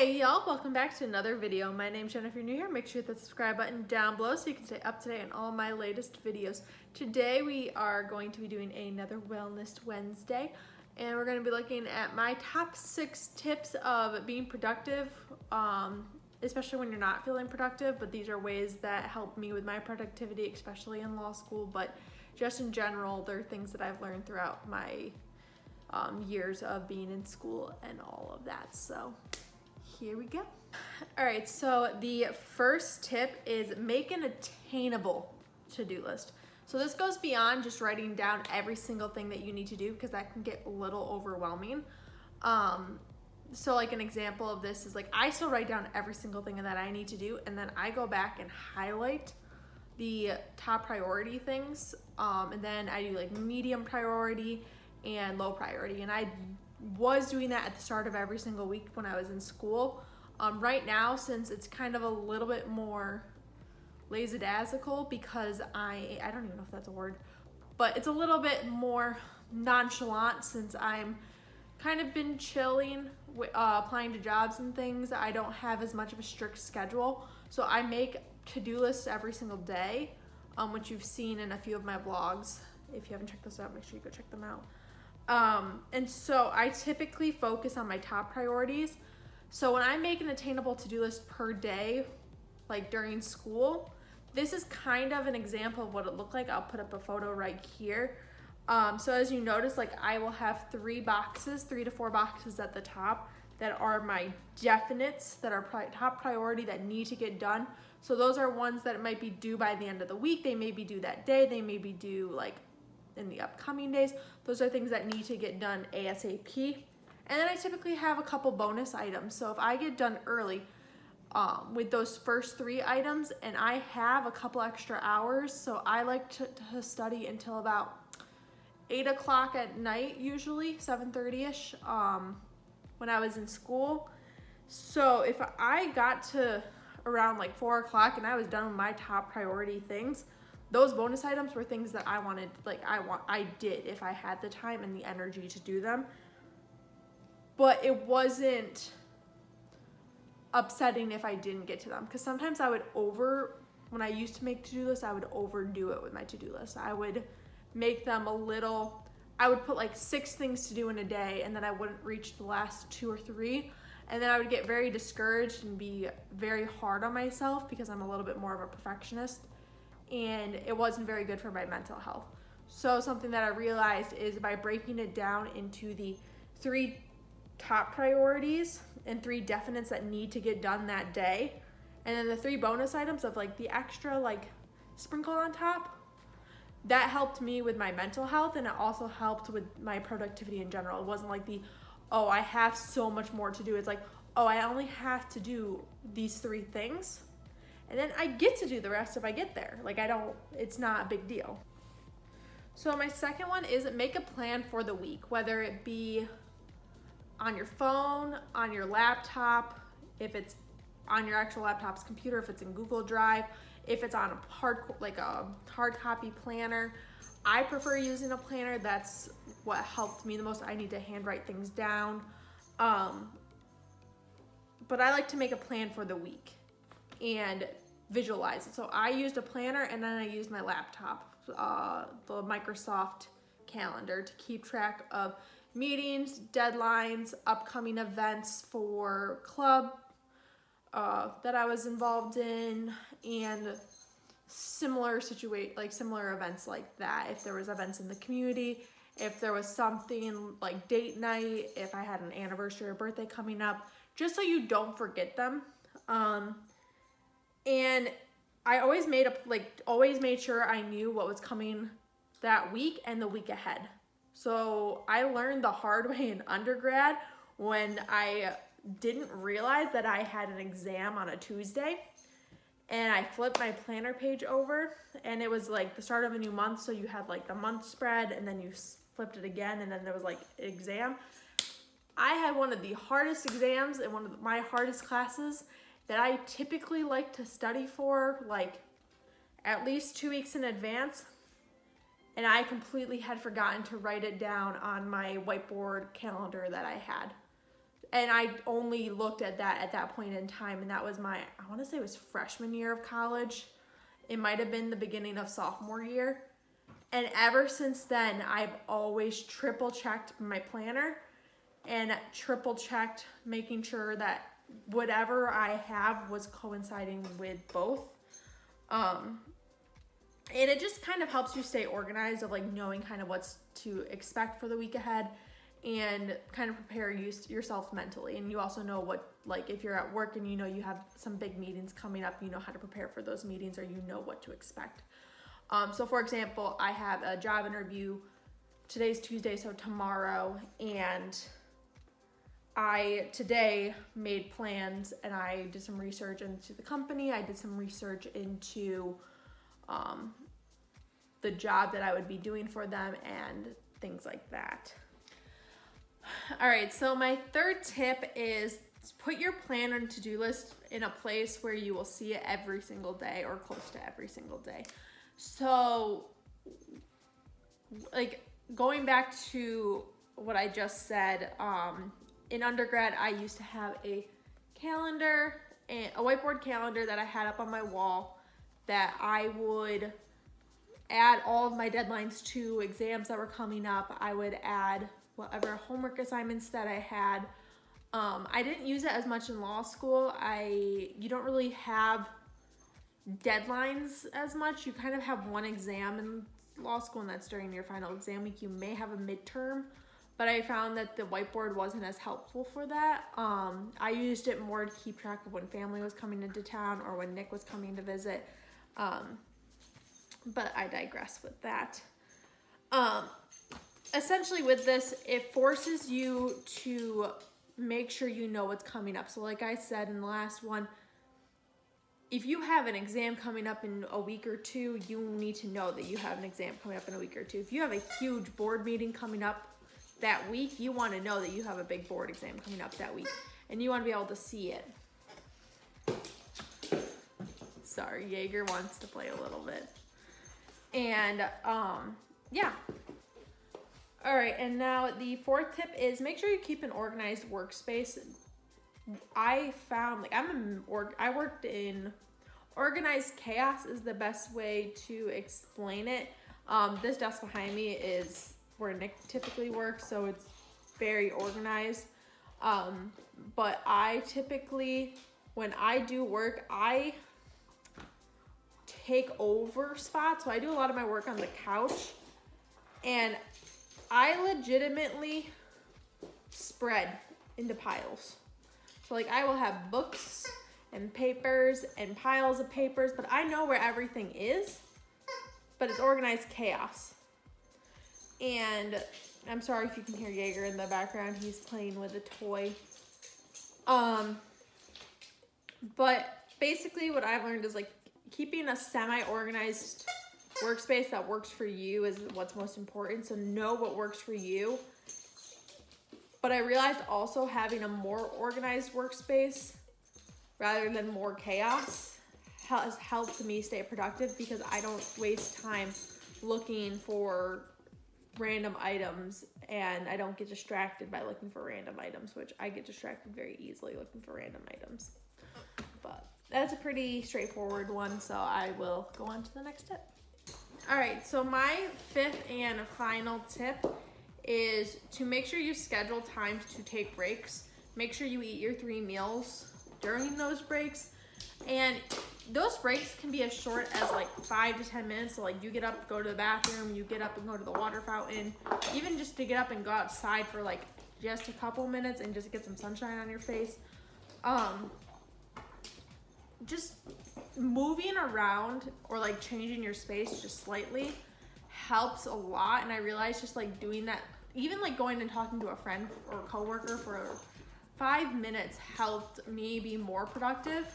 Hey y'all, welcome back to another video. My name's Jen. If you're new here, make sure you hit the subscribe button down below so you can stay up to date on all my latest videos. Today we are going to be doing another Wellness Wednesday, and we're going to be looking at my top 6 tips of being productive, especially when you're not feeling productive, but these are ways that help me with my productivity, especially in law school, but just in general, they're things that I've learned throughout my years of being in school and all of that. So here we go. All right, so the first tip is make an attainable to-do list. So this goes beyond just writing down every single thing that you need to do, because that can get a little overwhelming. So like an example of this is like I still write down every single thing that I need to do, and then I go back and highlight the top priority things, and then I do like medium priority and low priority, and I was doing that at the start of every single week when I was in school. Right now, since it's kind of a little bit more lackadaisical, because I don't even know if that's a word, but it's a little bit more nonchalant since I'm kind of been chilling, applying to jobs and things. I don't have as much of a strict schedule, so I make to-do lists every single day, which you've seen in a few of my vlogs. If you haven't checked those out, make sure you go check them out. And so I typically focus on my top priorities. So when I make an attainable to-do list per day, like during school, this is kind of an example of what it looked like. I'll put up a photo right here. So as you notice, like I will have 3 to 4 boxes at the top that are my definites, that are top priority, that need to get done. So those are ones that might be due by the end of the week. They may be due that day. They may be due like in the upcoming days. Those are things that need to get done ASAP. And then I typically have a couple bonus items. So if I get done early with those first 3 items and I have a couple extra hours, so I like to study until about 8 o'clock at night, usually 7:30ish, when I was in school. So if I got to around like 4 o'clock and I was done with my top priority things, those bonus items were things that I wanted, like I did if I had the time and the energy to do them. But it wasn't upsetting if I didn't get to them, because sometimes I would when I used to make to-do lists, I would overdo it with my to-do list. I would make them I would put like 6 things to do in a day, and then I wouldn't reach the last 2 or 3. And then I would get very discouraged and be very hard on myself, because I'm a little bit more of a perfectionist. And it wasn't very good for my mental health. So something that I realized is by breaking it down into the 3 top priorities and 3 definites that need to get done that day, and then the 3 bonus items of like the extra like sprinkled on top, that helped me with my mental health, and it also helped with my productivity in general. It wasn't like oh, I have so much more to do. It's like, oh, I only have to do these 3 things, and then I get to do the rest if I get there. Like it's not a big deal. So my second one is make a plan for the week, whether it be on your phone, on your laptop, if it's on your actual laptop's computer, if it's in Google Drive, if it's on a hard copy planner. I prefer using a planner. That's what helped me the most. I need to handwrite things down. But I like to make a plan for the week and visualize it. So I used a planner, and then I used my laptop, the Microsoft calendar, to keep track of meetings, deadlines, upcoming events for club that I was involved in, and similar events like that. If there was events in the community, if there was something like date night, if I had an anniversary or birthday coming up, just so you don't forget them. And I always made sure I knew what was coming that week and the week ahead. So I learned the hard way in undergrad when I didn't realize that I had an exam on a Tuesday, and I flipped my planner page over, and it was like the start of a new month. So you had like the month spread, and then you flipped it again, and then there was like exam. I had one of the hardest exams in one of my hardest classes that I typically like to study for like at least 2 weeks in advance. And I completely had forgotten to write it down on my whiteboard calendar that I had. And I only looked at that point in time, and that was I want to say it was freshman year of college. It might have been the beginning of sophomore year. And ever since then, I've always triple checked my planner and triple checked making sure that whatever I have was coinciding with both. And it just kind of helps you stay organized of like knowing kind of what's to expect for the week ahead and kind of prepare yourself mentally. And you also know what, like if you're at work and you know you have some big meetings coming up, you know how to prepare for those meetings, or you know what to expect. So for example, I have a job interview, today's Tuesday, so tomorrow, and I today made plans and I did some research into the company. I did some research into the job that I would be doing for them and things like that. All right, so my third tip is put your planner and to-do list in a place where you will see it every single day or close to every single day. So like going back to what I just said, in undergrad, I used to have a calendar, a whiteboard calendar that I had up on my wall that I would add all of my deadlines to, exams that were coming up. I would add whatever homework assignments that I had. I didn't use it as much in law school. You don't really have deadlines as much. You kind of have one exam in law school, and that's during your final exam week. You may have a midterm, but I found that the whiteboard wasn't as helpful for that. I used it more to keep track of when family was coming into town or when Nick was coming to visit. But I digress with that. Essentially with this, it forces you to make sure you know what's coming up. So like I said in the last one, if you have an exam coming up in a week or two, you need to know that you have an exam coming up in a week or two. If you have a huge board meeting coming up that week, you want to know that you have a big board exam coming up that week, and you want to be able to see it. Sorry, Jaeger wants to play a little bit. And yeah. All right, and now the fourth tip is make sure you keep an organized workspace. I found, like, I worked in organized chaos is the best way to explain it. This desk behind me is where Nick typically works, so it's very organized. But I typically, when I do work, I take over spots. So I do a lot of my work on the couch, and I legitimately spread into piles. So like I will have books and papers and piles of papers, but I know where everything is, but it's organized chaos. And I'm sorry if you can hear Jaeger in the background. He's playing with a toy. But basically what I've learned is like keeping a semi-organized workspace that works for you is what's most important. So know what works for you. But I realized also having a more organized workspace rather than more chaos has helped me stay productive, because I don't waste time looking for random items, and I don't get distracted by looking for random items, which I get distracted very easily looking for random items. But that's a pretty straightforward one, so I will go on to the next tip. All right, so my fifth and final tip is to make sure you schedule times to take breaks. Make sure you eat your 3 meals during those breaks. And those breaks can be as short as like 5 to 10 minutes. So like you get up, go to the bathroom, you get up and go to the water fountain, even just to get up and go outside for like just a couple minutes and just get some sunshine on your face. Just moving around or like changing your space just slightly helps a lot. And I realized just like doing that, even like going and talking to a friend or a coworker for 5 minutes helped me be more productive.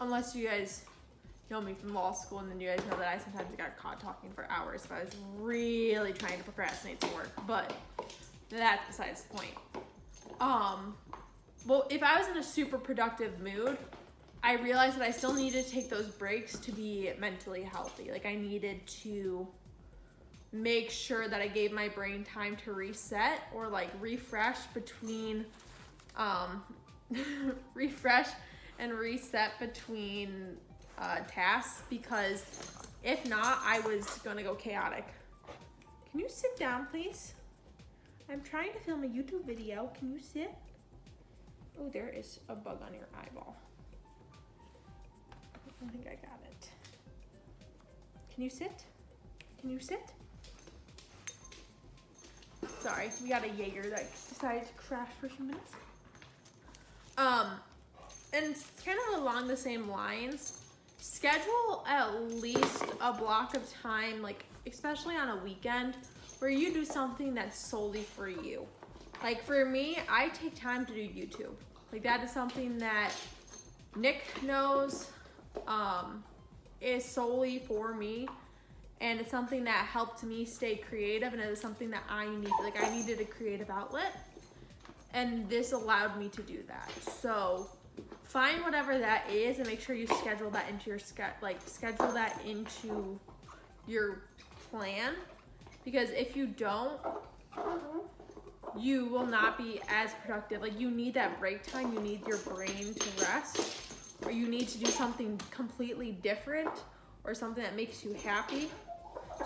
Unless you guys know me from law school, and then you guys know that I sometimes got caught talking for hours if I was really trying to procrastinate some work, but that's besides the point. Well, if I was in a super productive mood, I realized that I still needed to take those breaks to be mentally healthy. Like I needed to make sure that I gave my brain time to reset or like refresh between refresh and reset between tasks, because if not, I was gonna go chaotic. Can you sit down, please? I'm trying to film a YouTube video. Can you sit? Oh, there is a bug on your eyeball. I think I got it. Can you sit? Can you sit? Sorry, we got a Jaeger that decided to crash for a few minutes. And it's kind of along the same lines. Schedule at least a block of time, like especially on a weekend, where you do something that's solely for you. Like for me, I take time to do YouTube. Like that is something that Nick knows is solely for me. And it's something that helped me stay creative, and it was something that I needed. Like I needed a creative outlet, and this allowed me to do that. So find whatever that is and make sure you schedule that into your schedule that into your plan, because if you don't, you will not be as productive. Like you need that break time, you need your brain to rest, or you need to do something completely different or something that makes you happy.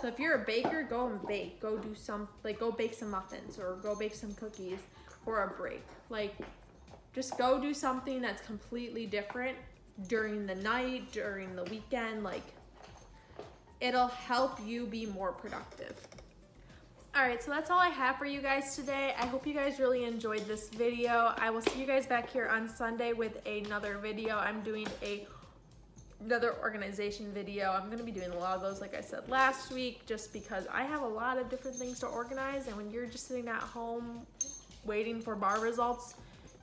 So if you're a baker, go and bake. Go do some, like go bake some muffins or go bake some cookies for a break. Like just go do something that's completely different during the night, during the weekend. Like it'll help you be more productive. All right, so that's all I have for you guys today. I hope you guys really enjoyed this video. I will see you guys back here on Sunday with another video. I'm doing another organization video. I'm gonna be doing a lot of those, like I said last week, just because I have a lot of different things to organize, and when you're just sitting at home waiting for bar results,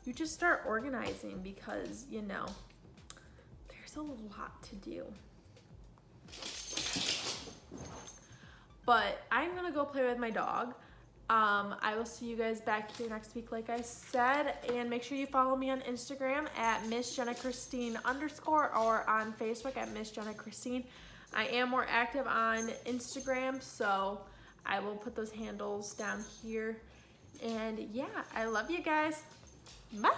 you just start organizing, because you know, there's a lot to do. But I'm gonna go play with my dog. I will see you guys back here next week, like I said, and make sure you follow me on Instagram at MissJennaChristine_ or on Facebook at MissJennaChristine. I am more active on Instagram, so I will put those handles down here. And yeah, I love you guys. Bye.